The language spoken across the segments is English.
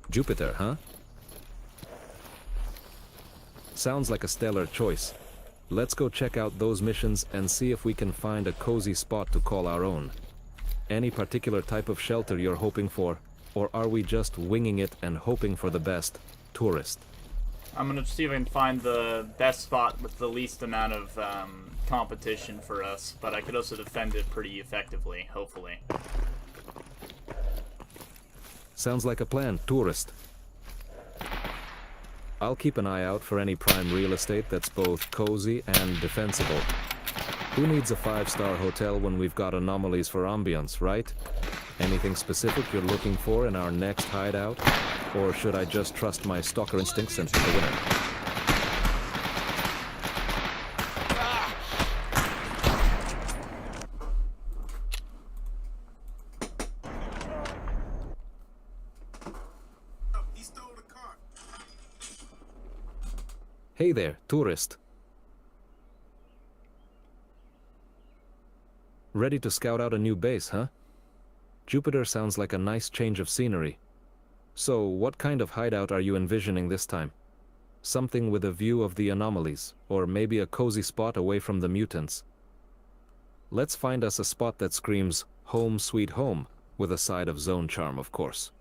Jupiter, huh? Sounds like a stellar choice. Let's go check out those missions and see if we can find a cozy spot to call our own. Any particular type of shelter you're hoping for, or are we just winging it and hoping for the best, tourist? I'm gonna see if I can find the best spot with the least amount of competition for us, but I could also defend it pretty effectively, hopefully. Sounds like a plan, tourist. I'll keep an eye out for any prime real estate that's both cozy and defensible. Who needs a 5-star hotel when we've got anomalies for ambience, right? Anything specific you're looking for in our next hideout? Or should I just trust my stalker instincts and pick a winner? Hey there, tourist. Ready to scout out a new base, huh? Jupiter sounds like a nice change of scenery. So, what kind of hideout are you envisioning this time? Something with a view of the anomalies, or maybe a cozy spot away from the mutants. Let's find us a spot that screams, home sweet home, with a side of zone charm, of course.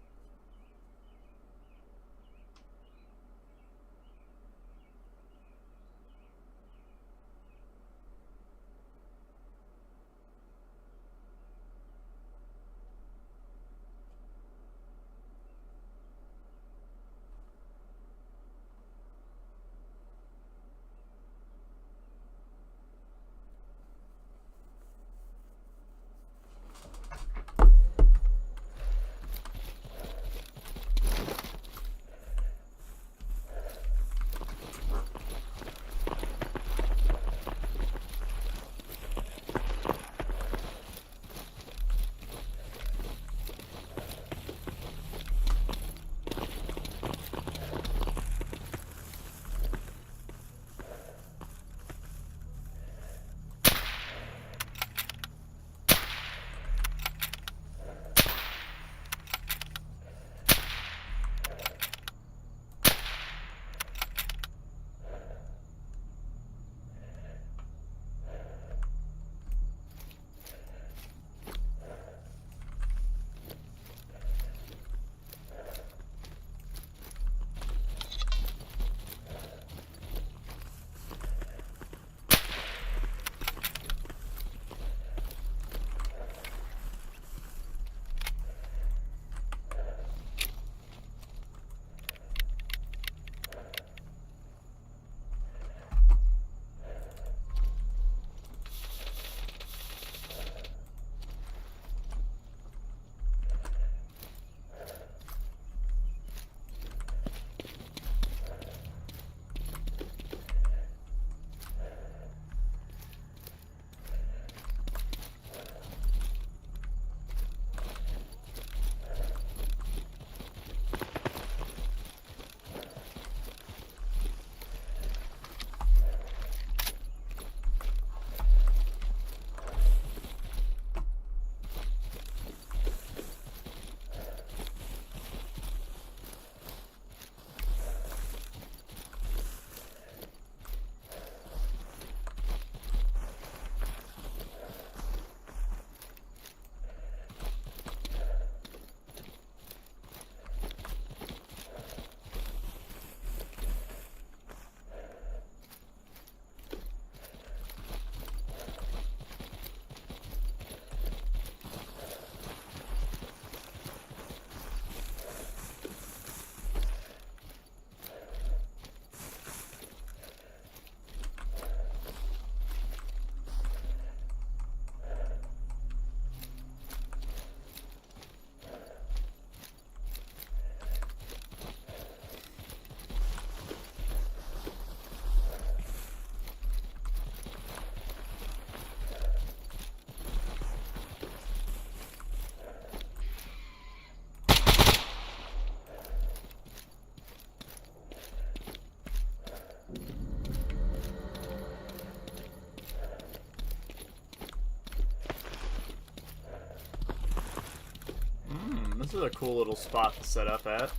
This is a cool little spot to set up at.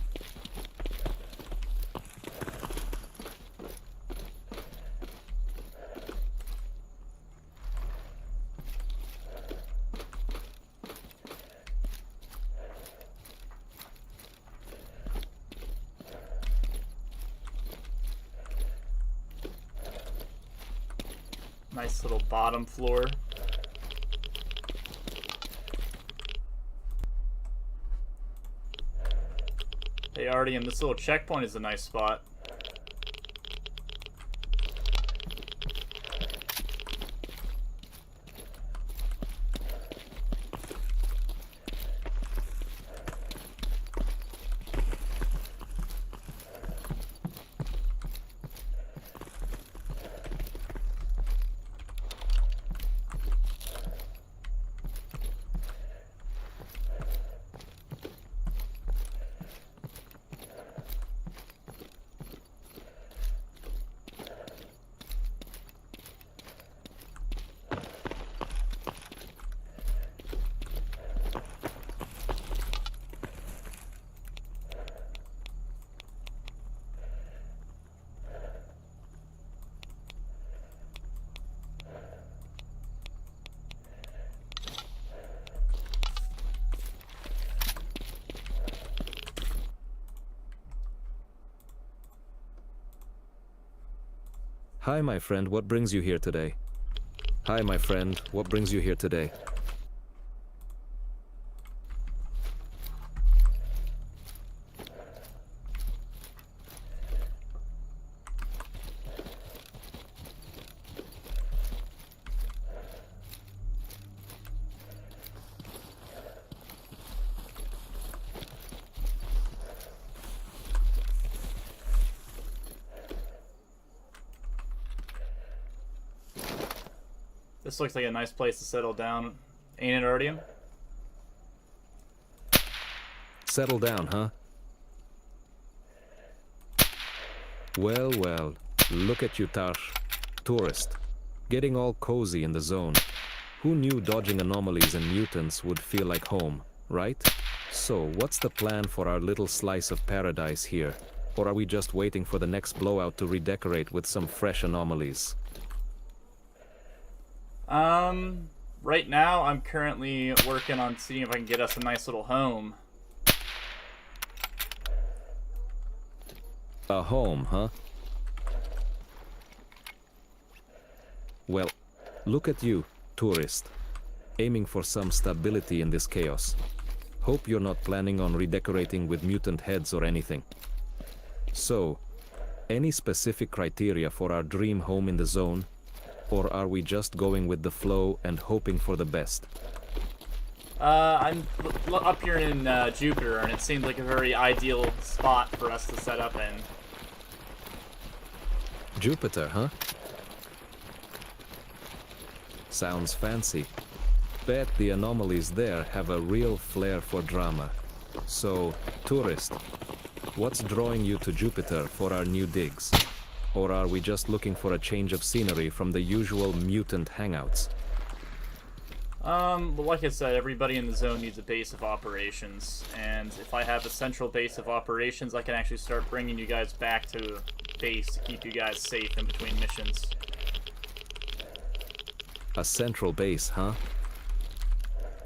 Nice little bottom floor. Hey, Artyom, this little checkpoint is a nice spot. Hi, my friend, what brings you here today? Hi, my friend, what brings you here today? This looks like a nice place to settle down. Ain't it, Artyom? Settle down, huh? Well, well, look at you, Tash. Tourist. Getting all cozy in the zone. Who knew dodging anomalies and mutants would feel like home, right? So, what's the plan for our little slice of paradise here? Or are we just waiting for the next blowout to redecorate with some fresh anomalies? Right now I'm currently working on seeing if I can get us a nice little home. A home, huh? Well, look at you, tourist. Aiming for some stability in this chaos. Hope you're not planning on redecorating with mutant heads or anything. So, any specific criteria for our dream home in the zone? Or are we just going with the flow and hoping for the best? I'm up here in Jupiter, and it seems like a very ideal spot for us to set up in. Jupiter, huh? Sounds fancy. Bet the anomalies there have a real flair for drama. So, tourist, what's drawing you to Jupiter for our new digs? Or are we just looking for a change of scenery from the usual mutant hangouts? Well, like I said, everybody in the zone needs a base of operations, and if I have a central base of operations, I can actually start bringing you guys back to base to keep you guys safe in between missions. A central base, huh?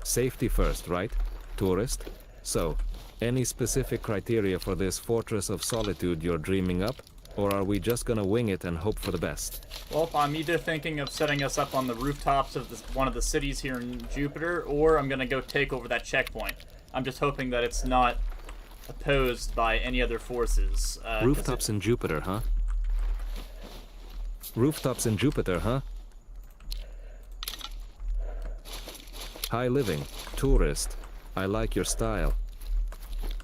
Safety first, right, tourist? So, any specific criteria for this fortress of solitude you're dreaming up? Or are we just gonna wing it and hope for the best? Well, I'm either thinking of setting us up on the rooftops of one of the cities here in Jupiter, or I'm gonna go take over that checkpoint. I'm just hoping that it's not opposed by any other forces. Rooftops in Jupiter, huh? Rooftops in Jupiter, huh? High living, tourist. I like your style.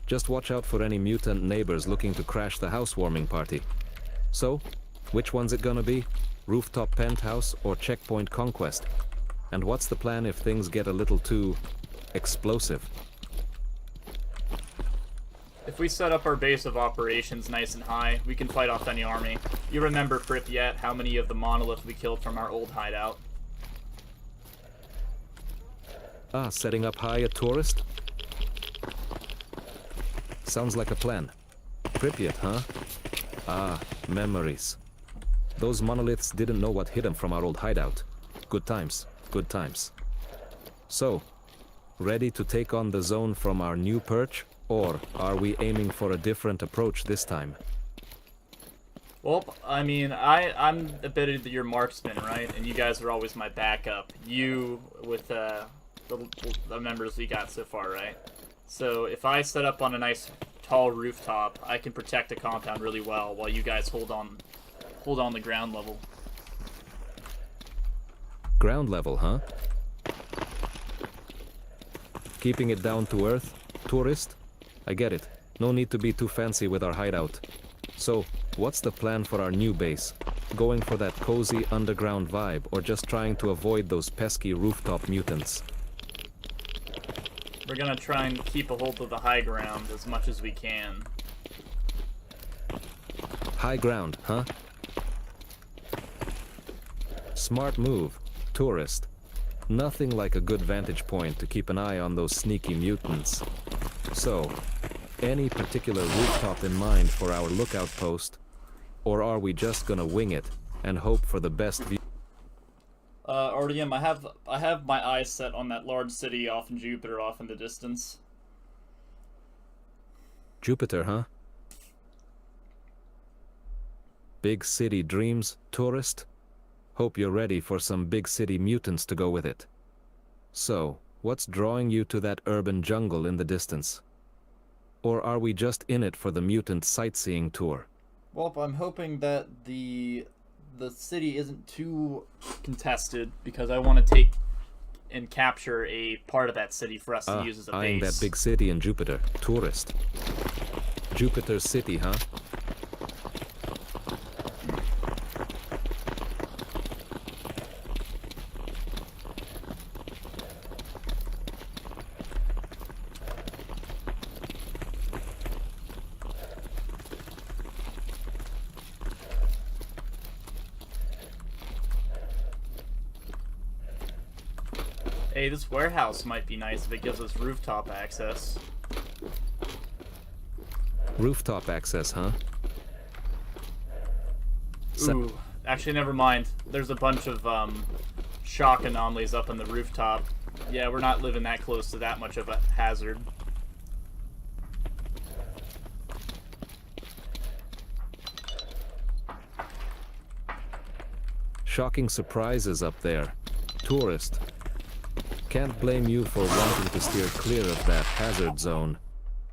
Just watch out for any mutant neighbors looking to crash the housewarming party. So, which one's it gonna be? Rooftop penthouse or checkpoint conquest? And what's the plan if things get a little too explosive? If we set up our base of operations nice and high, we can fight off any army. You remember Pripyat, how many of the monoliths we killed from our old hideout? Ah, setting up high a tourist? Sounds like a plan. Pripyat, huh? Ah, memories. Those monoliths didn't know what hit them from our old hideout. Good times, good times. So, ready to take on the zone from our new perch? Or are we aiming for a different approach this time? Well, I mean, I'm a bit of your marksman, right? And you guys are always my backup. You with the members we got so far, right? So if I set up on a nice tall rooftop, I can protect the compound really well while you guys hold on the ground level. Ground level, huh? Keeping it down to earth, tourist? I get it. No need to be too fancy with our hideout. So, what's the plan for our new base? Going for that cozy underground vibe, or just trying to avoid those pesky rooftop mutants? We're gonna try and keep a hold of the high ground as much as we can. High ground, huh? Smart move, tourist. Nothing like a good vantage point to keep an eye on those sneaky mutants. So, any particular rooftop in mind for our lookout post? Or are we just gonna wing it and hope for the best view? RDM, I have my eyes set on that large city off in Jupiter, off in the distance. Jupiter, huh? Big city dreams, tourist? Hope you're ready for some big city mutants to go with it. So, what's drawing you to that urban jungle in the distance? Or are we just in it for the mutant sightseeing tour? Well, I'm hoping that the city isn't too contested, because I want to take and capture a part of that city for us to use as a eyeing base. that big city in Jupiter, tourist. Jupiter City, huh? Hey, this warehouse might be nice if it gives us rooftop access. Rooftop access, huh? Ooh, actually, never mind. There's a bunch of shock anomalies up on the rooftop. Yeah, we're not living that close to that much of a hazard. Shocking surprises up there. Tourist. Can't blame you for wanting to steer clear of that hazard zone.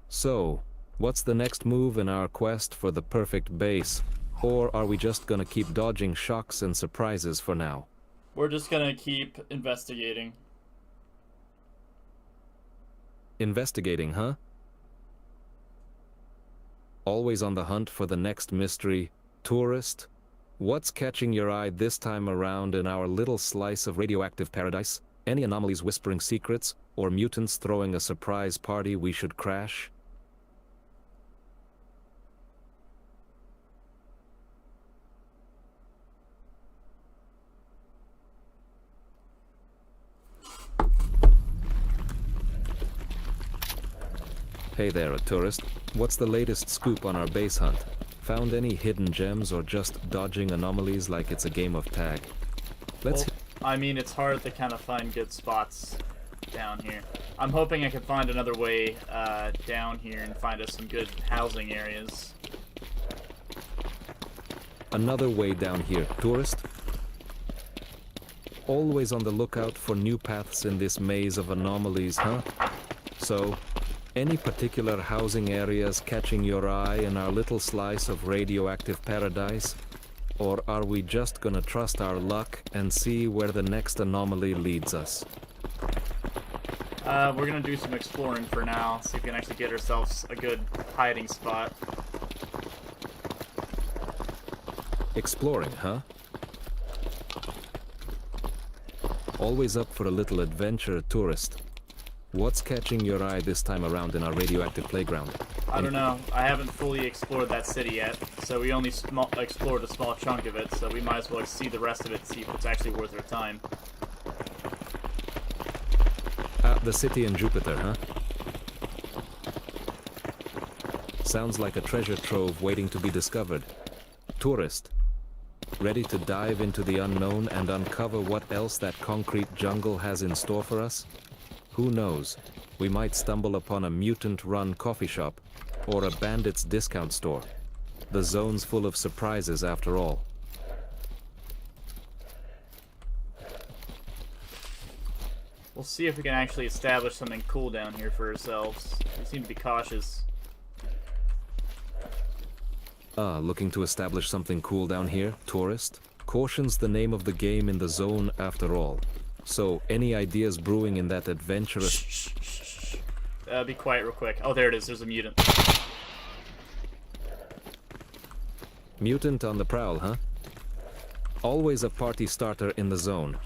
So, what's the next move in our quest for the perfect base? Or are we just gonna keep dodging shocks and surprises for now? We're just gonna keep investigating. Investigating, huh? Always on the hunt for the next mystery, tourist? What's catching your eye this time around in our little slice of radioactive paradise? Any anomalies whispering secrets, or mutants throwing a surprise party we should crash? Hey there, a tourist. What's the latest scoop on our base hunt? Found any hidden gems or just dodging anomalies like it's a game of tag? Let's Well, I mean, it's hard to kind of find good spots down here. I'm hoping I can find another way down here and find us some good housing areas. Another way down here, tourist? Always on the lookout for new paths in this maze of anomalies, huh? So, any particular housing areas catching your eye in our little slice of radioactive paradise? Or are we just gonna trust our luck and see where the next anomaly leads us? We're gonna do some exploring for now, see if we can actually get ourselves a good hiding spot. Exploring, huh? Always up for a little adventure, tourist. What's catching your eye this time around in our radioactive playground? I don't know. I haven't fully explored that city yet, so we only explored a small chunk of it, so we might as well see the rest of it, see if it's actually worth our time. The city in Jupiter, huh? Sounds like a treasure trove waiting to be discovered. Tourist, ready to dive into the unknown and uncover what else that concrete jungle has in store for us? Who knows? We might stumble upon a mutant-run coffee shop or a bandit's discount store. The zone's full of surprises after all. We'll see if we can actually establish something cool down here for ourselves. We seem to be cautious. Looking to establish something cool down here, tourist? Caution's the name of the game in the zone after all. So, any ideas brewing in that adventurous... Shh. Be quiet real quick. Oh, there it is. There's a mutant. Mutant on the prowl, huh? Always a party starter in the zone.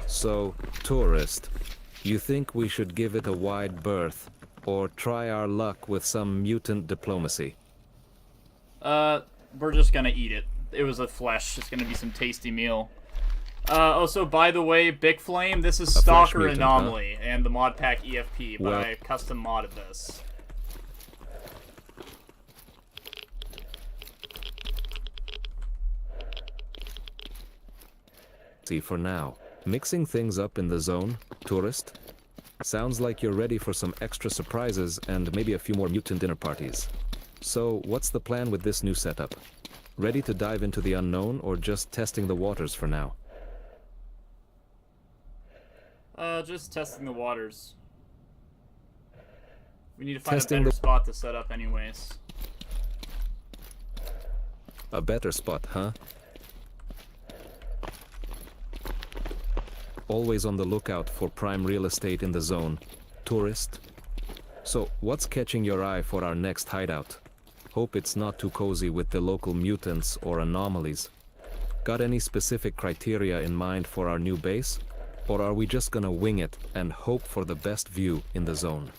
So, tourist, you think we should give it a wide berth, or try our luck with some mutant diplomacy? We're just gonna eat it. It was a flesh. It's gonna be some tasty meal. Also, by the way, Big Flame, this is Stalker mutant, Anomaly and the mod pack EFP, but Well- I custom modded this. See for now. Mixing things up in the zone, tourist? Sounds like you're ready for some extra surprises and maybe a few more mutant dinner parties. So, what's the plan with this new setup? Ready to dive into the unknown or just testing the waters for now? Just testing the waters. We need to find Testing a better the- spot to set up anyways. A better spot, huh? Always on the lookout for prime real estate in the zone, tourist. So, what's catching your eye for our next hideout? Hope it's not too cozy with the local mutants or anomalies. Got any specific criteria in mind for our new base? Or are we just gonna wing it and hope for the best view in the zone?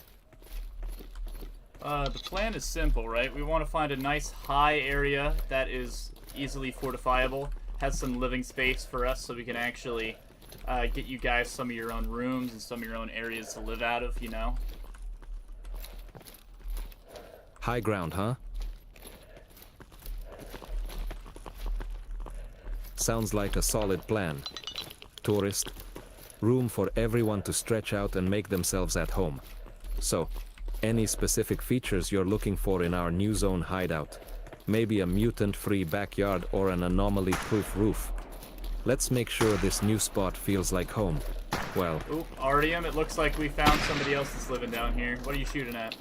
The plan is simple, right? We want to find a nice high area that is easily fortifiable, has some living space for us so we can actually get you guys some of your own rooms and some of your own areas to live out of, you know? High ground, huh? Sounds like a solid plan. Tourist. Room for everyone to stretch out and make themselves at home. So, any specific features you're looking for in our new zone hideout? Maybe a mutant-free backyard or an anomaly-proof roof. Let's make sure this new spot feels like home. Well, Oop, Artyom, it looks like we found somebody else that's living down here. What are you shooting at?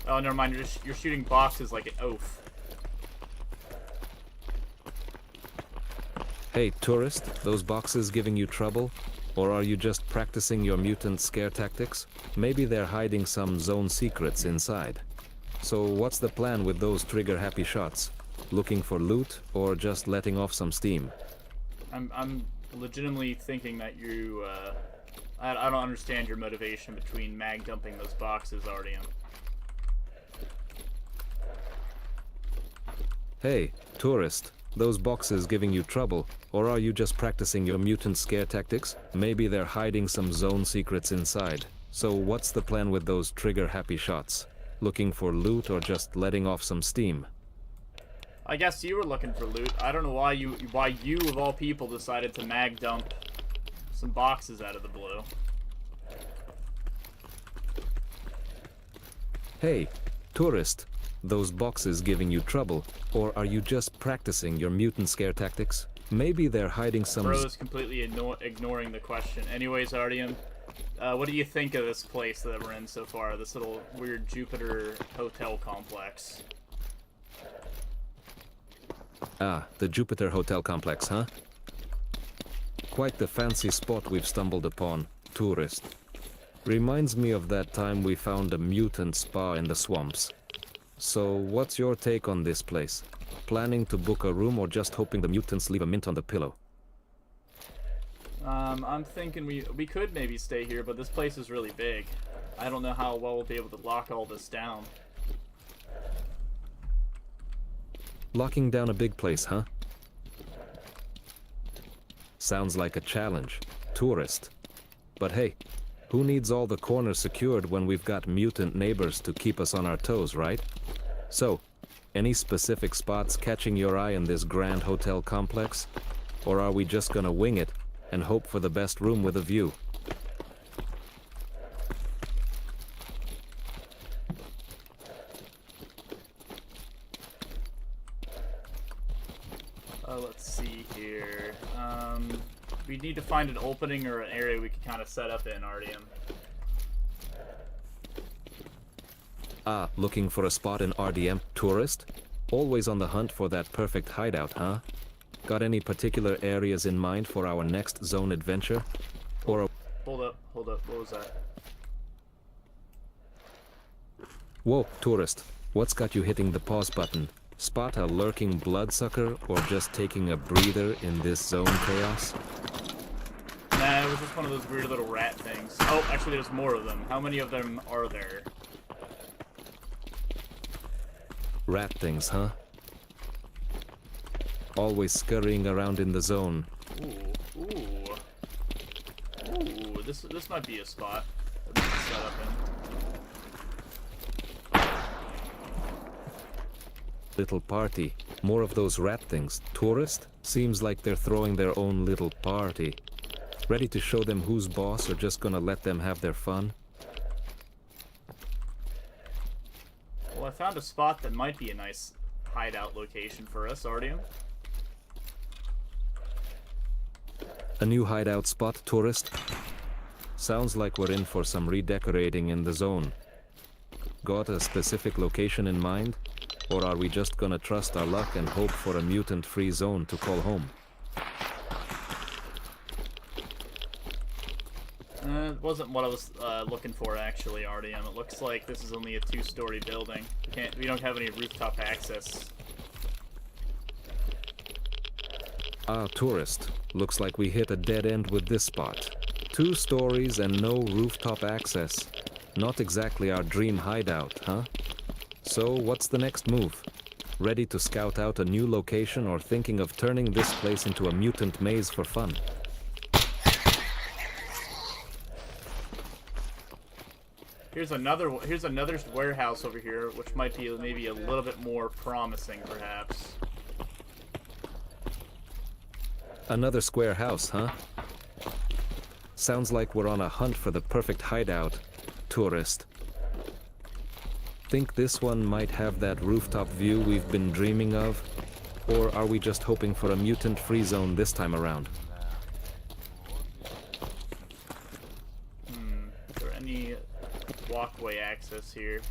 Oh, never mind, you're shooting boxes like an oaf. hey, tourist, those boxes giving you trouble? Or are you just practicing your mutant scare tactics? Maybe they're hiding some zone secrets inside. So what's the plan with those trigger-happy shots? Looking for loot, or just letting off some steam? I'm legitimately thinking that you, I don't understand your motivation between mag dumping those boxes, Artyom. Hey, tourist, those boxes giving you trouble, or are you just practicing your mutant scare tactics? Maybe they're hiding some zone secrets inside. So what's the plan with those trigger-happy shots? Looking for loot or just letting off some steam? I guess you were looking for loot. I don't know why you of all people decided to mag dump some boxes out of the blue. Hey, tourist, those boxes giving you trouble, or are you just practicing your mutant scare tactics? Maybe they're hiding some... Bro is completely ignoring the question. Anyways, Artyom, what do you think of this place that we're in so far? This little weird Jupiter hotel complex. Ah, the Jupiter Hotel Complex, huh? Quite the fancy spot we've stumbled upon, tourist. Reminds me of that time we found a mutant spa in the swamps. So, what's your take on this place? Planning to book a room or just hoping the mutants leave a mint on the pillow? I'm thinking we could maybe stay here, but this place is really big. I don't know how well we'll be able to lock all this down. Locking down a big place, huh? Sounds like a challenge, tourist. But hey, who needs all the corners secured when we've got mutant neighbors to keep us on our toes, right? So, any specific spots catching your eye in this grand hotel complex? Or are we just gonna wing it and hope for the best room with a view? Let's see here. We need to find an opening or an area we can kind of set up in, RDM. Ah, looking for a spot in RDM, tourist? Always on the hunt for that perfect hideout, huh? Got any particular areas in mind for our next zone adventure? Or a... Hold up, what was that? Whoa, tourist, what's got you hitting the pause button? Spot a lurking bloodsucker or just taking a breather in this zone chaos? Nah, it was just one of those weird little rat things. Oh, actually there's more of them. How many of them are there? Rat things, huh? Always scurrying around in the zone. Ooh. This might be a spot that we can set up in. Little party. More of those rat things. Tourist? Seems like they're throwing their own little party. Ready to show them who's boss or just gonna let them have their fun? Well, I found a spot that might be a nice hideout location for us, Artyom. A new hideout spot, tourist? Sounds like we're in for some redecorating in the zone. Got a specific location in mind? Or are we just gonna trust our luck and hope for a mutant-free zone to call home? It wasn't what I was looking for, actually, Artyom. It looks like this is only a 2-story building. We don't have any rooftop access. Ah, tourist. Looks like we hit a dead end with this spot. 2 stories and no rooftop access. Not exactly our dream hideout, huh? So, what's the next move? Ready to scout out a new location or thinking of turning this place into a mutant maze for fun? Here's another warehouse over here, which might be maybe a little bit more promising, perhaps. Another square house, huh? Sounds like we're on a hunt for the perfect hideout, tourist. Think this one might have that rooftop view we've been dreaming of? Or are we just hoping for a mutant-free zone this time around? Is there any walkway access here?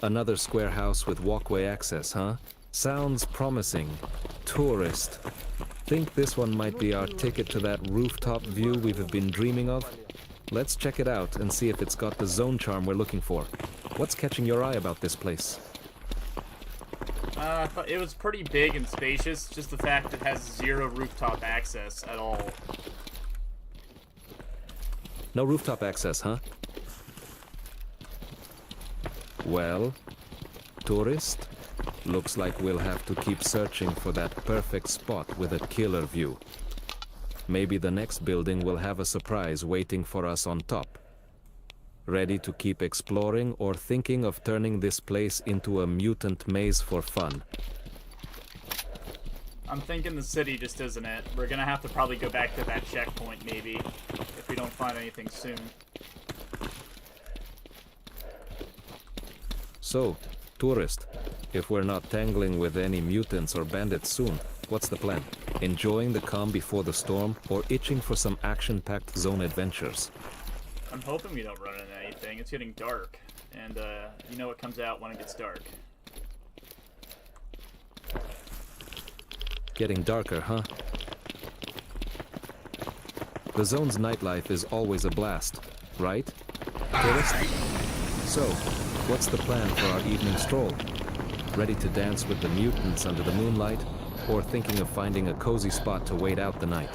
Another square house with walkway access, huh? Sounds promising. Tourist. Think this one might be our ticket to that rooftop view we've been dreaming of? Let's check it out and see if it's got the zone charm we're looking for. What's catching your eye about this place? I thought it was pretty big and spacious, just the fact it has 0 rooftop access at all. No rooftop access, huh? Well, tourist? Looks like we'll have to keep searching for that perfect spot with a killer view. Maybe the next building will have a surprise waiting for us on top. Ready to keep exploring or thinking of turning this place into a mutant maze for fun? I'm thinking the city just isn't it. We're gonna have to probably go back to that checkpoint, maybe, if we don't find anything soon. So, tourist, if we're not tangling with any mutants or bandits soon, what's the plan? Enjoying the calm before the storm, or itching for some action-packed zone adventures? I'm hoping we don't run into anything. It's getting dark, and you know what comes out when it gets dark. Getting darker, huh? The zone's nightlife is always a blast, right? Tourist? So, what's the plan for our evening stroll? Ready to dance with the mutants under the moonlight? Or thinking of finding a cozy spot to wait out the night?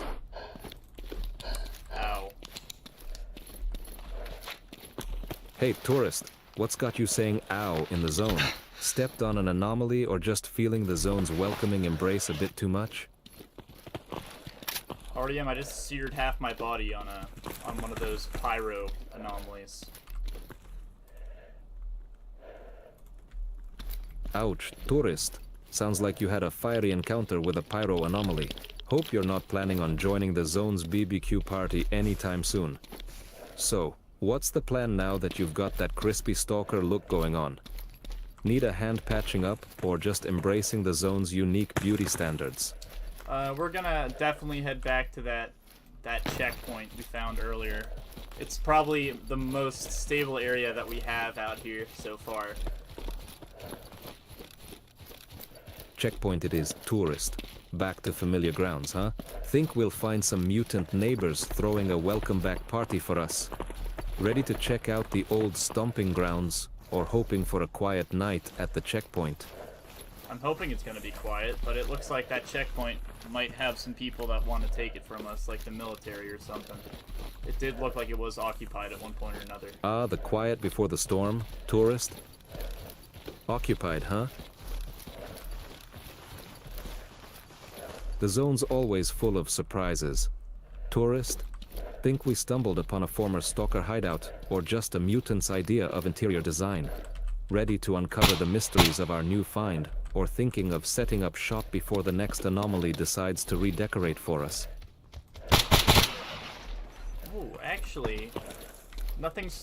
Ow. Hey, tourist, what's got you saying ow in the zone? Stepped on an anomaly or just feeling the zone's welcoming embrace a bit too much? RDM, I just seared half my body on one of those pyro anomalies. Ouch, tourist. Sounds like you had a fiery encounter with a pyro anomaly. Hope you're not planning on joining the zone's BBQ party anytime soon. So, what's the plan now that you've got that crispy stalker look going on? Need a hand patching up, or just embracing the zone's unique beauty standards? We're gonna definitely head back to that checkpoint we found earlier. It's probably the most stable area that we have out here so far. Checkpoint it is, tourist. Back to familiar grounds, huh? Think we'll find some mutant neighbors throwing a welcome back party for us. Ready to check out the old stomping grounds, or hoping for a quiet night at the checkpoint? I'm hoping it's gonna be quiet, but it looks like that checkpoint might have some people that want to take it from us, like the military or something. It did look like it was occupied at one point or another. Ah, the quiet before the storm, tourist? Occupied, huh? The zone's always full of surprises. Tourist? Think we stumbled upon a former stalker hideout, or just a mutant's idea of interior design? Ready to uncover the mysteries of our new find, or thinking of setting up shop before the next anomaly decides to redecorate for us? Oh, actually,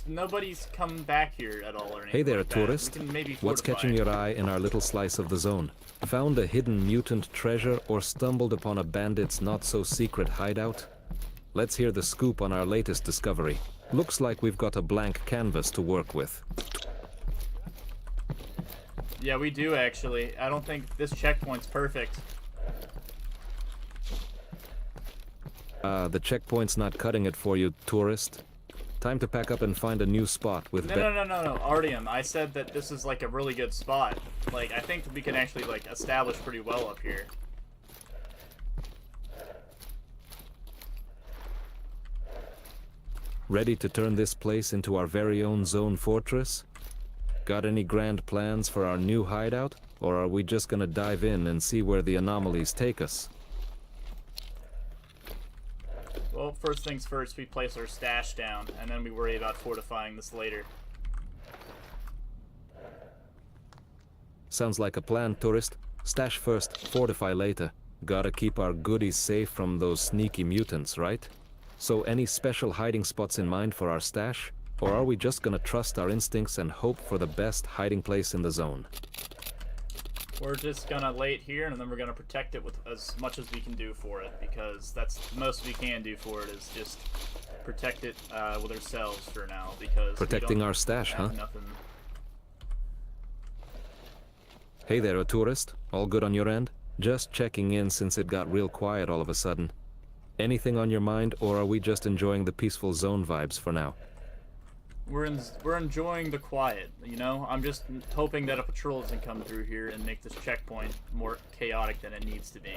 nobody's come back here at all or anything. Hey there, like that. tourist. We can maybe What's fortify. catching your eye in our little slice of the zone? Found a hidden mutant treasure or stumbled upon a bandit's not-so-secret hideout? Let's hear the scoop on our latest discovery. Looks like we've got a blank canvas to work with. Yeah, we do actually. I don't think this checkpoint's perfect. The checkpoint's not cutting it for you, tourist. Time to pack up and find a new spot with No, Artyom, I said that this is like a really good spot. Like, I think we can actually like establish pretty well up here. Ready to turn this place into our very own zone fortress? Got any grand plans for our new hideout? Or are we just gonna dive in and see where the anomalies take us? Well, first things first, we place our stash down, and then we worry about fortifying this later. Sounds like a plan, tourist. Stash first, fortify later. Gotta keep our goodies safe from those sneaky mutants, right? So any special hiding spots in mind for our stash? Or are we just gonna trust our instincts and hope for the best hiding place in the zone? We're just gonna lay it here, and then we're gonna protect it with as much as we can do for it, because that's the most we can do for it is just protect it with ourselves for now, because Protecting we don't our stash, huh? have nothing. Hey there, a tourist. All good on your end? Just checking in since it got real quiet all of a sudden. Anything on your mind, or are we just enjoying the peaceful zone vibes for now? We're enjoying the quiet, you know? I'm just hoping that a patrol doesn't come through here and make this checkpoint more chaotic than it needs to be.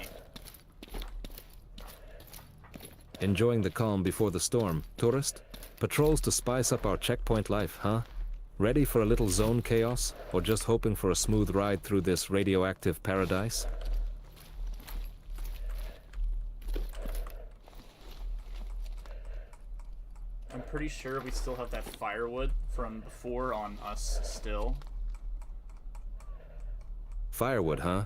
Enjoying the calm before the storm, tourist? Patrols to spice up our checkpoint life, huh? Ready for a little zone chaos, or just hoping for a smooth ride through this radioactive paradise? I'm pretty sure we still have that firewood from before on us still. Firewood, huh?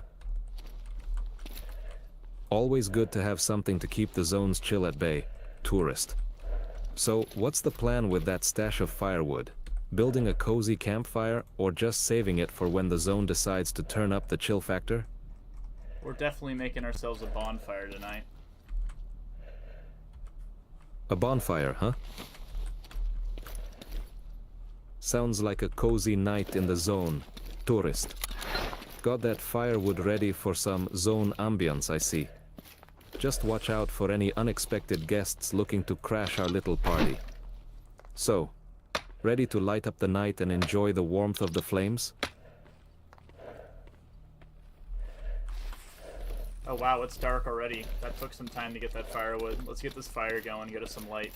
Always good to have something to keep the zone's chill at bay, tourist. So, what's the plan with that stash of firewood? Building a cozy campfire, or just saving it for when the zone decides to turn up the chill factor? We're definitely making ourselves a bonfire tonight. A bonfire, huh? Sounds like a cozy night in the zone, tourist. Got that firewood ready for some zone ambience, I see. Just watch out for any unexpected guests looking to crash our little party. So, ready to light up the night and enjoy the warmth of the flames? Oh wow, it's dark already. That took some time to get that firewood. Let's get this fire going, get us some light.